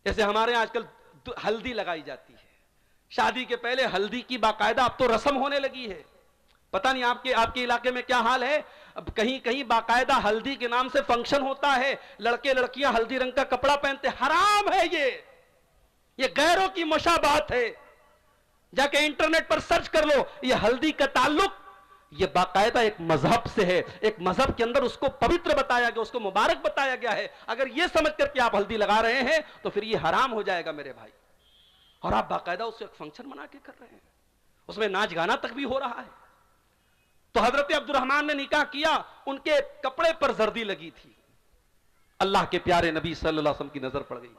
جیسے ہمارے آج کل ہلدی لگائی جاتی ہے، شادی کے پہلے ہلدی کی باقاعدہ اب تو رسم ہونے لگی ہے. پتہ نہیں آپ کے علاقے میں کیا حال ہے. اب کہیں کہیں باقاعدہ ہلدی کے نام سے فنکشن ہوتا ہے، لڑکے لڑکیاں ہلدی رنگ کا کپڑا پہنتے. حرام ہے یہ غیروں کی مشابہت ہے. جا کے انٹرنیٹ پر سرچ کر لو. یہ ہلدی کا تعلق یہ باقاعدہ ایک مذہب سے ہے. ایک مذہب کے اندر اس کو پوتر بتایا گیا، اس کو مبارک بتایا گیا ہے. اگر یہ سمجھ کر کے آپ ہلدی لگا رہے ہیں تو پھر یہ حرام ہو جائے گا میرے بھائی. اور آپ باقاعدہ اس کو ایک فنکشن بنا کے کر رہے ہیں، اس میں ناچ گانا تک بھی ہو رہا ہے. تو حضرت عبد الرحمن نے نکاح کیا، ان کے کپڑے پر زردی لگی تھی. اللہ کے پیارے نبی صلی اللہ علیہ وسلم کی نظر پڑ گئی.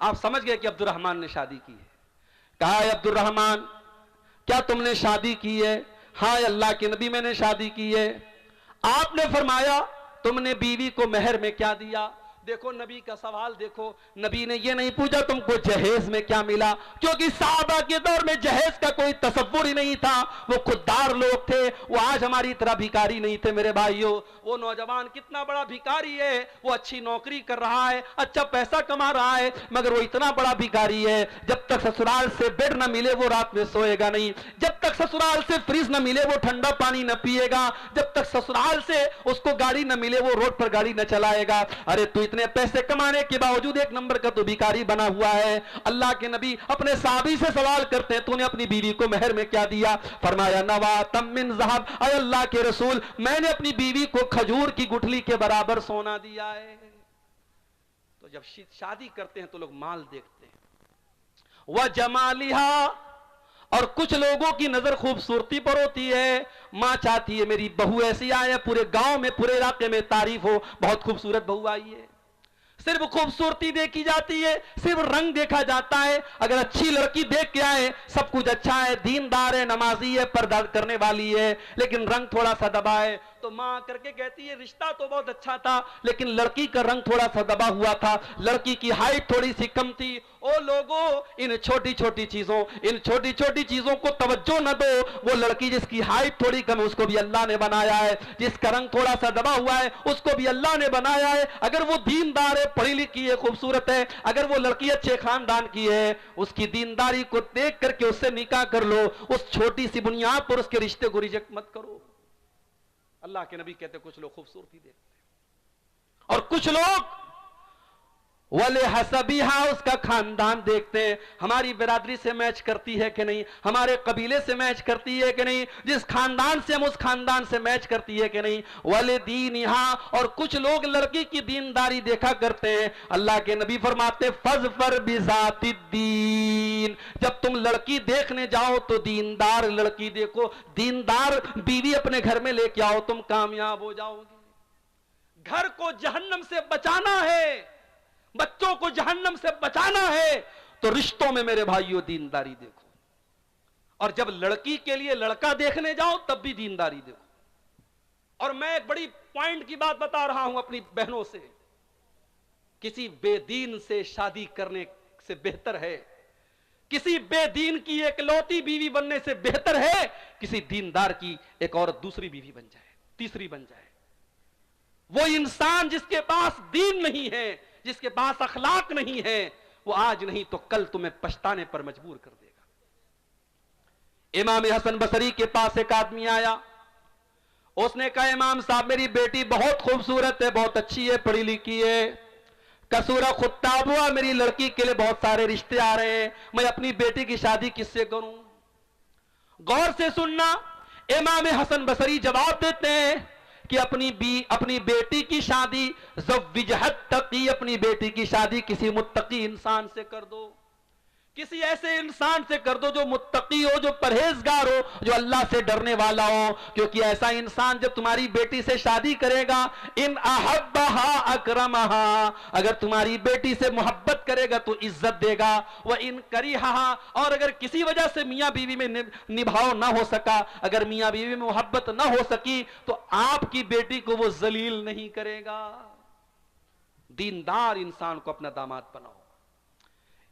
آپ سمجھ گئے کہ عبد الرحمن نے شادی کی ہے. کہا ہے عبد الرحمن کیا تم نے شادی کی ہے؟ ہاں اللہ کے نبی میں نے شادی کی ہے. آپ نے فرمایا تم نے بیوی کو مہر میں کیا دیا؟ دیکھو نبی کا سوال دیکھو، نبی نے یہ نہیں پوچھا تم کو جہیز میں کیا ملا، کیونکہ صحابہ کے دور میں جہیز کا کوئی تصور ہی نہیں تھا. وہ خوددار لوگ تھے، وہ آج ہماری طرح بھکاری نہیں تھے میرے بھائیوں. وہ نوجوان کتنا بڑا بھکاری ہے، وہ اچھی نوکری کر رہا ہے، اچھا پیسہ کما رہا ہے، مگر وہ اتنا بڑا بھکاری ہے جب تک سسرال سے بیڈ نہ ملے وہ رات میں سوئے گا نہیں. جب تک سسرال سے فریج نہ ملے وہ ٹھنڈا پانی نہ پیے گا. جب تک سسرال سے اس کو گاڑی نہ ملے وہ روڈ پر گاڑی نہ چلائے گا. ارے تو اتنے پیسے کمانے کے باوجود ایک نمبر کا تو بھکاری بنا ہوا ہے. اللہ کے نبی اپنے صحابی سے سوال کرتے ہیں تو نے اپنی بیوی کو مہر میں کیا دیا؟ فرمایا نواتم من ذہب، اے اللہ کے رسول میں نے اپنی بیوی کو کھجور کی گٹھلی کے برابر سونا دیا ہے. تو جب شادی کرتے ہیں تو لوگ مال دیکھتے ہیں. وَجَمَالِهَا، اور کچھ لوگوں کی نظر خوبصورتی پر ہوتی ہے. ماں چاہتی ہے میری بہو ایسی آئے، پورے گاؤں میں پورے علاقے میں تعریف ہو بہت خوبصورت بہو آئی ہے. صرف خوبصورتی دیکھی جاتی ہے، صرف رنگ دیکھا جاتا ہے. اگر اچھی لڑکی دیکھ کے آئے سب کچھ اچھا ہے، دیندار ہے، نمازی ہے، پردہ کرنے والی ہے، لیکن رنگ تھوڑا سا دبا ہے تو ماں کر کے کہتی ہے رشتہ تو بہت اچھا تھا لیکن لڑکی کا رنگ تھوڑا سا دبا ہوا تھا، لڑکی کی ہائٹ تھوڑی سی کم تھی. او لوگوں ان چھوٹی چھوٹی چیزوں کو توجہ نہ دو. وہ لڑکی جس کی ہائٹ تھوڑی کم ہے اس کو بھی اللہ نے بنایا ہے، جس کا رنگ تھوڑا سا دبا ہوا ہے اس کو بھی اللہ نے بنایا ہے. اگر وہ دیندار ہے، پڑھی لکھی ہے، خوبصورت ہے، اگر وہ لڑکی اچھے خاندان کی ہے، اس کی دینداری کو دیکھ کر کے اس سے نکاح کر لو. اس چھوٹی سی بنیاد پر اس کے رشتے کو ریجیکٹ مت کرو. اللہ کے نبی کہتے کچھ لوگ خوبصورتی دیکھتے ہیں اور کچھ لوگ وَلِحَسَبِهَا اس کا خاندان دیکھتے ہیں. ہماری برادری سے میچ کرتی ہے کہ نہیں، ہمارے قبیلے سے میچ کرتی ہے کہ نہیں، جس خاندان سے ہم اس خاندان سے میچ کرتی ہے کہ نہیں. وَلِدِينِهَا اور کچھ لوگ لڑکی کی دینداری دیکھا کرتے ہیں. اللہ کے نبی فرماتے فَاظْفَرْ بِذَاتِ الدِّينِ جب تم لڑکی دیکھنے جاؤ تو دیندار لڑکی دیکھو، دیندار بیوی اپنے گھر میں لے کے آؤ، تم کامیاب ہو جاؤ گے. گھر کو جہنم سے بچانا ہے، بچوں کو جہنم سے بچانا ہے تو رشتوں میں میرے بھائیوں دینداری دیکھو. اور جب لڑکی کے لیے لڑکا دیکھنے جاؤ تب بھی دینداری دیکھو. اور میں ایک بڑی پوائنٹ کی بات بتا رہا ہوں اپنی بہنوں سے، کسی بے دین سے شادی کرنے سے بہتر ہے، کسی بے دین کی ایک لوتی بیوی بننے سے بہتر ہے کسی دیندار کی ایک عورت دوسری بیوی بن جائے، تیسری بن جائے. وہ انسان جس کے پاس دین نہیں ہے، جس کے پاس اخلاق نہیں ہے، وہ آج نہیں تو کل تمہیں پچھتانے پر مجبور کر دے گا. امام حسن بصری کے پاس ایک آدمی آیا، اس نے کہا امام صاحب میری بیٹی بہت خوبصورت ہے، بہت اچھی ہے، پڑھی لکھی ہے، کسورہ خطاب ہوا، میری لڑکی کے لیے بہت سارے رشتے آ رہے ہیں، میں اپنی بیٹی کی شادی کس سے کروں؟ غور سے سننا، امام حسن بصری جواب دیتے ہیں کہ اپنی بیٹی کی شادی زوجہ التقی، اپنی بیٹی کی شادی کسی متقی انسان سے کر دو، کسی ایسے انسان سے کر دو جو متقی ہو، جو پرہیزگار ہو، جو اللہ سے ڈرنے والا ہو. کیونکہ ایسا انسان جب تمہاری بیٹی سے شادی کرے گا، ان احبہا اکرمہا، اگر تمہاری بیٹی سے محبت کرے گا تو عزت دے گا، وان کریہہا، اور اگر کسی وجہ سے میاں بیوی میں نبھاؤ نہ ہو سکا، اگر میاں بیوی میں محبت نہ ہو سکی تو آپ کی بیٹی کو وہ ذلیل نہیں کرے گا. دیندار انسان کو اپنا داماد بناؤ.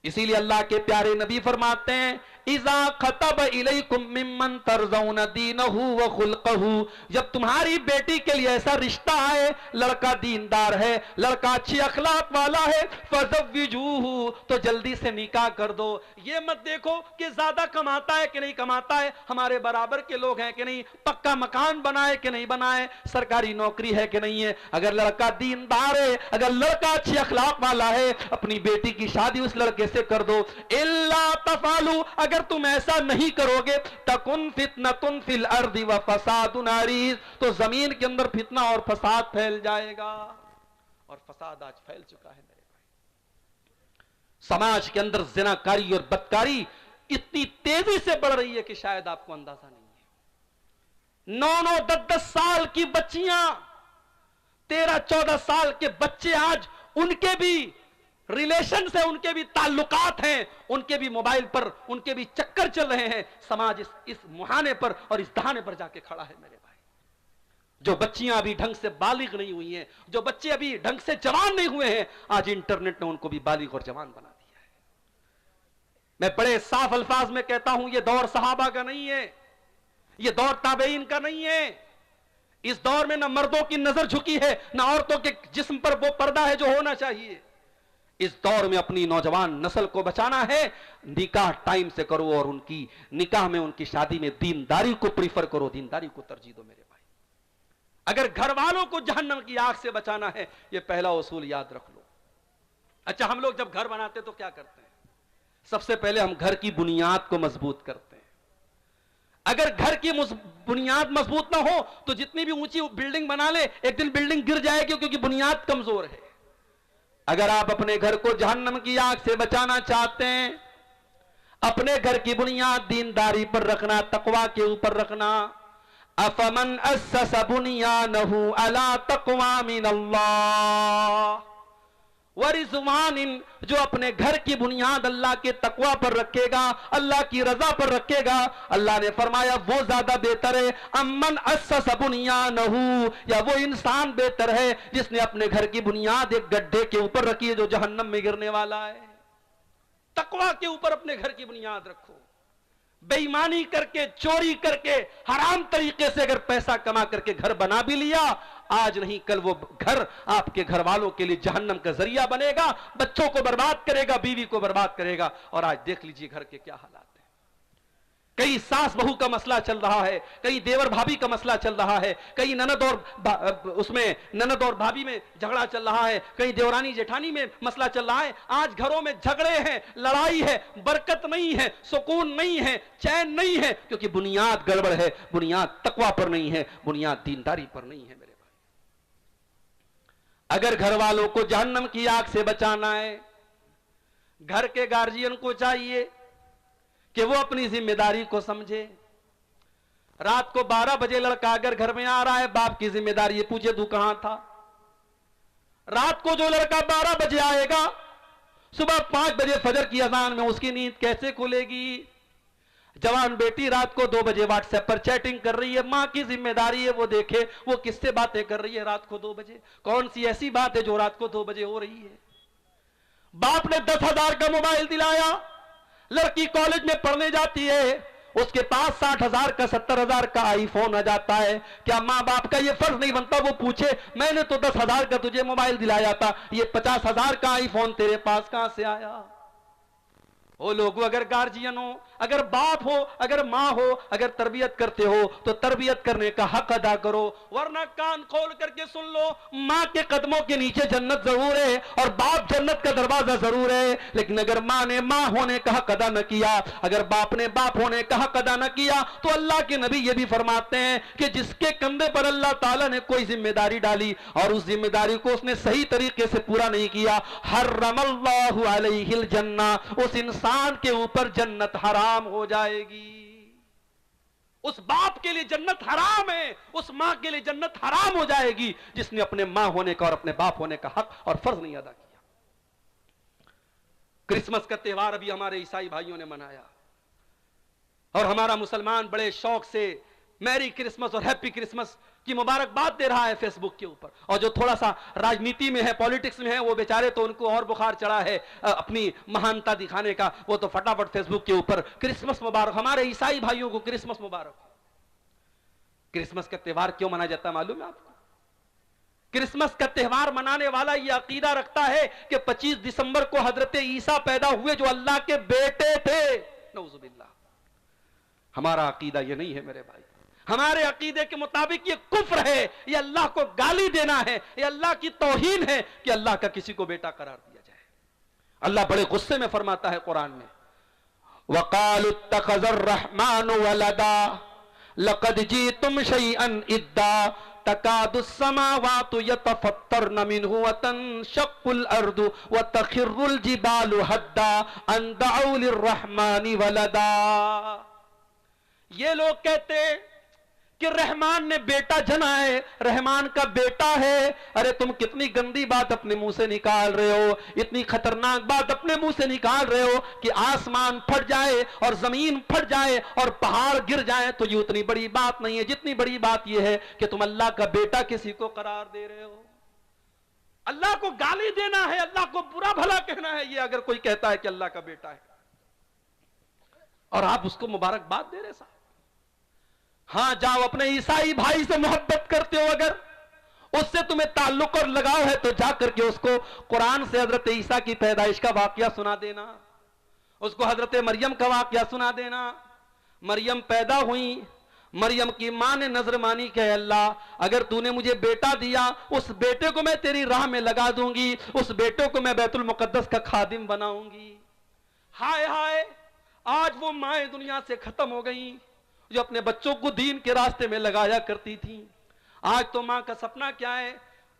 اسی لیے اللہ کے پیارے نبی فرماتے ہیں اذا خطب الیکم ممن ترضون دینہ وخلقہ، جب تمہاری بیٹی کے لیے ایسا رشتہ آئے، لڑکا دیندار ہے، لڑکا اچھی اخلاق والا ہے، فزوجوہ، تو جلدی سے نکاح کر دو۔ یہ مت دیکھو کہ زیادہ کماتا ہے کہ نہیں کماتا ہے، ہمارے برابر کے لوگ ہیں کہ نہیں، پکا مکان بنائے کہ نہیں بنائے، سرکاری نوکری ہے کہ نہیں ہے۔ اگر لڑکا دیندار ہے، اگر لڑکا اچھی اخلاق والا ہے، اپنی بیٹی کی شادی اس لڑکے سے کر دو۔ الا تفعلوا، اگر تم ایسا نہیں کرو گے، تکن فتنۃ فی الارض وفساد عریض، تو زمین کے اندر فتنہ اور فساد پھیل جائے گا، اور فساد آج پھیل چکا ہے میرے بھائی۔ سماج کے اندر زناکاری اور بدکاری اتنی تیزی سے بڑھ رہی ہے کہ شاید آپ کو اندازہ نہیں ہے۔ 9 10 سال کی بچیاں، 13 14 سال کے بچے، آج ان کے بھی ریلیشن سے، ان کے بھی تعلقات ہیں، ان کے بھی موبائل پر ان کے بھی چکر چل رہے ہیں۔ سماج اس مہانے پر اور اس دہانے پر جا کے کھڑا ہے میرے بھائی۔ جو بچیاں ابھی ڈھنگ سے بالغ نہیں ہوئی ہیں، جو بچے ابھی ڈھنگ سے جوان نہیں ہوئے ہیں، آج انٹرنیٹ نے ان کو بھی بالغ اور جوان بنا دیا ہے۔ میں بڑے صاف الفاظ میں کہتا ہوں، یہ دور صحابہ کا نہیں ہے، یہ دور تابعین کا نہیں ہے۔ اس دور میں نہ مردوں کی نظر جھکی ہے، نہ عورتوں کے جسم پر وہ پردہ ہے جو ہونا چاہیے۔ اس دور میں اپنی نوجوان نسل کو بچانا ہے، نکاح ٹائم سے کرو، اور ان کی نکاح میں، ان کی شادی میں دینداری کو پریفر کرو، دینداری کو ترجیح دو میرے بھائی۔ اگر گھر والوں کو جہنم کی آگ سے بچانا ہے، یہ پہلا اصول یاد رکھ لو۔ اچھا، ہم لوگ جب گھر بناتے تو کیا کرتے ہیں؟ سب سے پہلے ہم گھر کی بنیاد کو مضبوط کرتے ہیں۔ اگر گھر کی بنیاد مضبوط نہ ہو تو جتنی بھی اونچی بلڈنگ بنا لے، ایک دن بلڈنگ گر جائے گی، کیونکہ بنیاد کمزور ہے۔ اگر آپ اپنے گھر کو جہنم کی آگ سے بچانا چاہتے ہیں، اپنے گھر کی بنیاد دینداری پر رکھنا، تقوی کے اوپر رکھنا۔ افمن اسس بنیانہ علی تقوی من اللہ ورضوان، جو اپنے گھر کی بنیاد اللہ کے تقوی پر رکھے گا، اللہ کی رضا پر رکھے گا، اللہ نے فرمایا وہ زیادہ بہتر ہے۔ امن اسس بنیانہ، یا وہ انسان بہتر ہے جس نے اپنے گھر کی بنیاد ایک گڈھے کے اوپر رکھی ہے جو جہنم میں گرنے والا ہے۔ تقوی کے اوپر اپنے گھر کی بنیاد رکھو۔ بے ایمانی کر کے، چوری کر کے، حرام طریقے سے اگر پیسہ کما کر کے گھر بنا بھی لیا، آج نہیں کل وہ گھر آپ کے گھر والوں کے لیے جہنم کا ذریعہ بنے گا، بچوں کو برباد کرے گا، بیوی کو برباد کرے گا۔ اور آج دیکھ لیجئے گھر کے کیا حالات ہیں۔ کئی ساس بہو کا مسئلہ چل رہا ہے، کئی دیور بھابھی کا مسئلہ چل رہا ہے، کئی نند اور بھابھی میں جھگڑا چل رہا ہے، کئی دیورانی جیٹھانی میں مسئلہ چل رہا ہے۔ آج گھروں میں جھگڑے ہیں، لڑائی ہے، برکت نہیں ہے، سکون نہیں ہے، چین نہیں ہے، کیونکہ بنیاد گڑبڑ ہے، بنیاد تقوی پر نہیں ہے، بنیاد دینداری پر نہیں ہے میرے بھائی۔ اگر گھر والوں کو جہنم کی آگ سے بچانا ہے، گھر کے گارجین کو چاہیے کہ وہ اپنی ذمہ داری کو سمجھے۔ رات کو 12 بجے لڑکا اگر گھر میں آ رہا ہے، باپ کی ذمہ داری ہے پوچھے تو کہاں تھا۔ رات کو جو لڑکا 12 بجے آئے گا، صبح 5 بجے فجر کی اذان میں اس کی نیند کیسے کھلے گی؟ جوان بیٹی رات کو 2 بجے واٹس ایپ پر چیٹنگ کر رہی ہے، ماں کی ذمہ داری ہے وہ دیکھے وہ کس سے باتیں کر رہی ہے رات کو 2 بجے، کون سی ایسی بات ہے جو رات کو 2 بجے ہو رہی ہے۔ باپ نے 10,000 کا موبائل دلایا، لڑکی کالج میں پڑھنے جاتی ہے، اس کے پاس 60,000 کا 70,000 کا آئی فون آ جاتا ہے۔ کیا ماں باپ کا یہ فرض نہیں بنتا وہ پوچھے میں نے تو 10,000 کا تجھے موبائل دلایا تھا، یہ 50,000 کا آئی فون تیرے پاس کہاں سے آیا؟ وہ لوگوں، اگر گارجین ہو، اگر باپ ہو، اگر ماں ہو، اگر تربیت کرتے ہو تو تربیت کرنے کا حق ادا کرو، ورنہ کان کھول کر کے سن لو، ماں کے قدموں کے نیچے جنت ضرور ہے اور باپ جنت کا دروازہ ضرور ہے، لیکن اگر ماں نے ماں ہونے کا حق ادا نہ کیا، اگر باپ نے باپ ہونے کا حق ادا نہ کیا، تو اللہ کے نبی یہ بھی فرماتے ہیں کہ جس کے کندھے پر اللہ تعالیٰ نے کوئی ذمہ داری ڈالی اور اس ذمہ داری کو اس نے صحیح طریقے سے پورا نہیں کیا، حرم اللہ علیہ الجنہ، اس انسان کے اوپر جنت حرام ہو جائے گی۔ اس باپ کے لیے جنت حرام ہے، اس ماں کے لیے جنت حرام ہو جائے گی جس نے اپنے ماں ہونے کا اور اپنے باپ ہونے کا حق اور فرض نہیں ادا کیا۔ کرسمس کا تہوار ابھی ہمارے عیسائی بھائیوں نے منایا اور ہمارا مسلمان بڑے شوق سے میری کرسمس اور ہیپی کرسمس کی مبارکباد دے رہا ہے فیس بک کے اوپر، اور جو تھوڑا سا راجنیتی میں ہے، پالیٹکس میں ہے، وہ بیچارے تو ان کو اور بخار چڑھا ہے اپنی مہانتا دکھانے کا، وہ تو فٹافٹ فیس بک کے اوپر کرسمس مبارک، ہمارے عیسائی بھائیوں کو کرسمس مبارک۔ کرسمس کا تہوار کیوں منایا جاتا ہے معلوم ہے آپ کو؟ کرسمس کا تہوار منانے والا یہ عقیدہ رکھتا ہے کہ 25 دسمبر کو حضرت عیسیٰ پیدا ہوئے جو اللہ کے بیٹے تھے۔ نعوذ باللہ، ہمارا عقیدہ یہ نہیں ہے میرے بھائی۔ ہمارے عقیدے کے مطابق یہ کفر ہے، یہ اللہ کو گالی دینا ہے، یہ اللہ کی توہین ہے کہ اللہ کا کسی کو بیٹا قرار دیا جائے۔ اللہ بڑے غصے میں فرماتا ہے قرآن میں، وَقَالُوا اتَّخَذَ الرَّحْمَنُ وَلَدًا لَقَدْ جِئْتُمْ شَيْئًا إِدًّا تَكَادُ السَّمَاوَاتُ يَتَفَطَّرْنَ مِنْهُ وَتَنشَقُّ الْأَرْضُ وَتَخِرُّ الْجِبَالُ هَدًّا أَن دَعَوْا لِلرَّحْمَنِ وَلَدًا۔ یہ لوگ کہتے کہ رحمان نے بیٹا جنا ہے، رحمان کا بیٹا ہے۔ ارے تم کتنی گندی بات اپنے منہ سے نکال رہے ہو، اتنی خطرناک بات اپنے منہ سے نکال رہے ہو کہ آسمان پھٹ جائے اور زمین پھٹ جائے اور پہاڑ گر جائے تو یہ اتنی بڑی بات نہیں ہے، جتنی بڑی بات یہ ہے کہ تم اللہ کا بیٹا کسی کو قرار دے رہے ہو۔ اللہ کو گالی دینا ہے، اللہ کو برا بھلا کہنا ہے، یہ اگر کوئی کہتا ہے کہ اللہ کا بیٹا ہے، اور آپ اس کو مبارکباد دے رہے صاحب۔ ہاں جاؤ، اپنے عیسائی بھائی سے محبت کرتے ہو، اگر اس سے تمہیں تعلق اور لگاؤ ہے تو جا کر کے اس کو قرآن سے حضرت عیسیٰ کی پیدائش کا واقعہ سنا دینا، اس کو حضرت مریم کا واقعہ سنا دینا۔ مریم پیدا ہوئی، مریم کی ماں نے نظر مانی کہ اے اللہ اگر تو نے مجھے بیٹا دیا، اس بیٹے کو میں تیری راہ میں لگا دوں گی، اس بیٹے کو میں بیت المقدس کا خادم بناؤں گی۔ ہائے ہائے، آج وہ مائیں دنیا سے ختم ہو گئیں جو اپنے بچوں کو دین کے راستے میں لگایا کرتی تھیں۔ آج تو ماں کا سپنا کیا ہے؟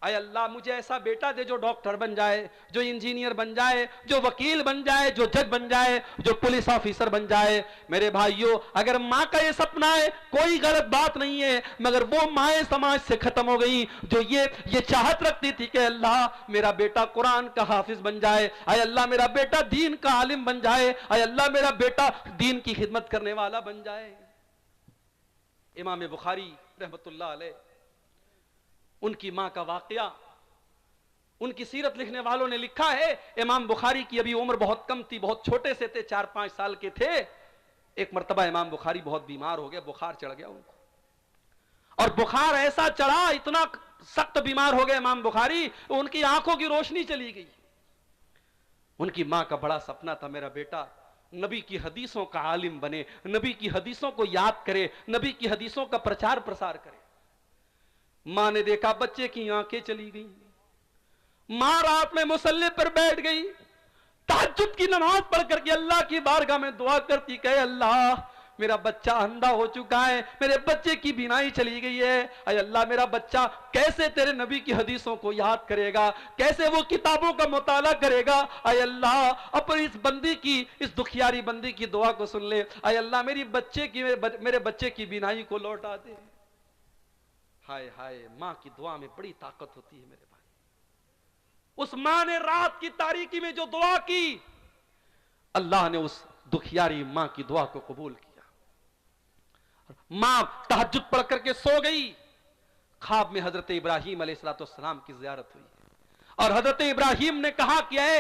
اے اللہ مجھے ایسا بیٹا دے جو ڈاکٹر بن جائے، جو انجینئر بن جائے، جو وکیل بن جائے، جو جج بن جائے، جو پولیس آفیسر بن جائے۔ میرے بھائیوں، اگر ماں کا یہ سپنا ہے کوئی غلط بات نہیں ہے، مگر وہ مائیں سماج سے ختم ہو گئیں جو یہ چاہت رکھتی تھی کہ اللہ میرا بیٹا قرآن کا حافظ بن جائے، اے اللہ میرا بیٹا دین کا عالم بن جائے، اے اللہ میرا بیٹا دین کی خدمت کرنے والا بن جائے۔ امام بخاری رحمت اللہ علیہ، ان کی ماں کا واقعہ، ان کی سیرت لکھنے والوں نے لکھا ہے، امام بخاری کی ابھی عمر بہت کم تھی، بہت چھوٹے سے تھے، 4-5 سال کے تھے۔ ایک مرتبہ امام بخاری بہت بیمار ہو گئے، بخار چڑھ گیا ان کو، اور بخار ایسا چڑھا، اتنا سخت بیمار ہو گئے امام بخاری، ان کی آنکھوں کی روشنی چلی گئی۔ ان کی ماں کا بڑا سپنا تھا میرا بیٹا نبی کی حدیثوں کا عالم بنے، نبی کی حدیثوں کو یاد کرے، نبی کی حدیثوں کا پرچار پرسار کرے۔ ماں نے دیکھا بچے کی آنکھیں چلی گئی، ماں رات میں مصلی پر بیٹھ گئی، تہجد کی نماز پڑھ کر کے اللہ کی بارگاہ میں دعا کرتی کہ اللہ میرا بچہ اندھا ہو چکا ہے، میرے بچے کی بینائی چلی گئی ہے، اے اللہ میرا بچہ کیسے تیرے نبی کی حدیثوں کو یاد کرے گا، کیسے وہ کتابوں کا مطالعہ کرے گا، اے اللہ اپنی اس بندی کی، اس دکھیاری بندی کی دعا کو سن لے، اے اللہ میرے بچے کی بینائی کو لوٹا دے۔ ہائے ہائے، ماں کی دعا میں بڑی طاقت ہوتی ہے میرے بھائی۔ اس ماں نے رات کی تاریکی میں جو دعا کی، اللہ نے اس دکھیاری ماں کی دعا کو قبول کیا۔ ماں تہجد پڑھ کر کے سو گئی، خواب میں حضرت ابراہیم علیہ السلام کی زیارت ہوئی، اور حضرت ابراہیم نے کہا کہ اے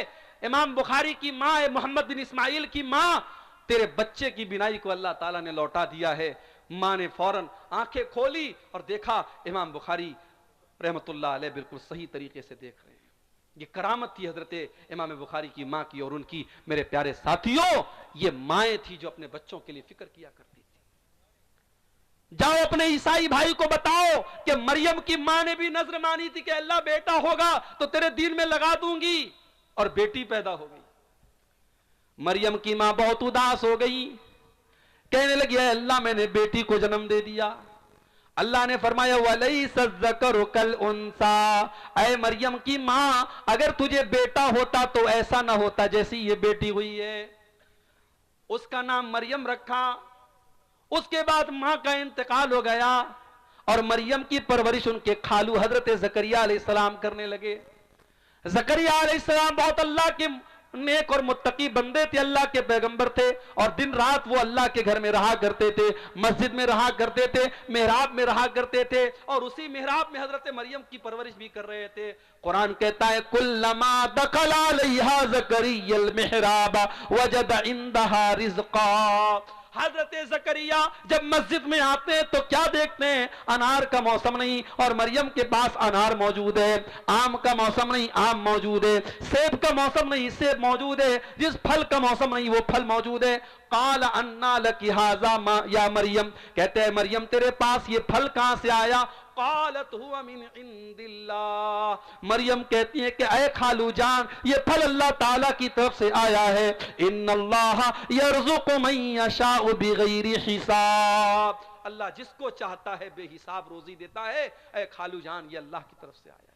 امام بخاری کی ماں، اے محمد بن اسماعیل کی ماں، تیرے بچے کی بینائی کو اللہ تعالیٰ نے لوٹا دیا ہے۔ ماں نے فوراً آنکھیں کھولی اور دیکھا امام بخاری رحمت اللہ علیہ بالکل صحیح طریقے سے دیکھ رہے ہیں۔ یہ کرامت تھی حضرت امام بخاری کی ماں کی اور ان کی۔ میرے پیارے ساتھیوں، یہ مائیں تھی جو اپنے بچوں کے لیے فکر کیا کرتی تھی۔ جاؤ اپنے عیسائی بھائی کو بتاؤ کہ مریم کی ماں نے بھی نظر مانی تھی کہ اللہ بیٹا ہوگا تو تیرے دین میں لگا دوں گی، اور بیٹی پیدا ہو گئی۔ مریم کی ماں بہت اداس ہو گئی، کہنے لگی اے اللہ میں نے بیٹی کو جنم دے دیا۔ اللہ نے فرمایا وَلَيْسَ الذَّكَرُ كَالْأُنثَىٰ، اے مریم کی ماں اگر تجھے بیٹا ہوتا تو ایسا نہ ہوتا جیسی یہ بیٹی ہوئی ہے۔ اس کا نام مریم رکھا۔ اس کے بعد ماں کا انتقال ہو گیا اور مریم کی پرورش ان کے خالو حضرت زکریا علیہ السلام کرنے لگے۔ زکریا علیہ السلام بہت اللہ کے نیک اور متقی بندے تھے، اللہ کے پیغمبر تھے، اور دن رات وہ اللہ کے گھر میں رہا کرتے تھے، مسجد میں رہا کرتے تھے، محراب میں رہا کرتے تھے، اور اسی محراب میں حضرت مریم کی پرورش بھی کر رہے تھے۔ قرآن کہتا ہے کلما دخل علیہا زکریا المحراب وجد عندہا رزقا۔ حضرت زکریا جب مسجد میں آتے ہیں تو کیا دیکھتے ہیں؟ انار کا موسم نہیں، اور مریم کے پاس انار موجود ہے، آم کا موسم نہیں، آم موجود ہے، سیب کا موسم نہیں، سیب موجود ہے، جس پھل کا موسم نہیں وہ پھل موجود ہے۔ قال انا لک ھذا یا مریم، کہتے ہیں مریم تیرے پاس یہ پھل کہاں سے آیا؟ قالت هو من عند اللہ، مریم کہتی ہے کہ اے خالو جان یہ پھل اللہ تعالیٰ کی طرف سے آیا ہے، ان اللہ یرزق من یشاء بغیر حساب، اللہ جس کو چاہتا ہے بے حساب روزی دیتا ہے۔ اے خالو جان یہ اللہ کی طرف سے آیا۔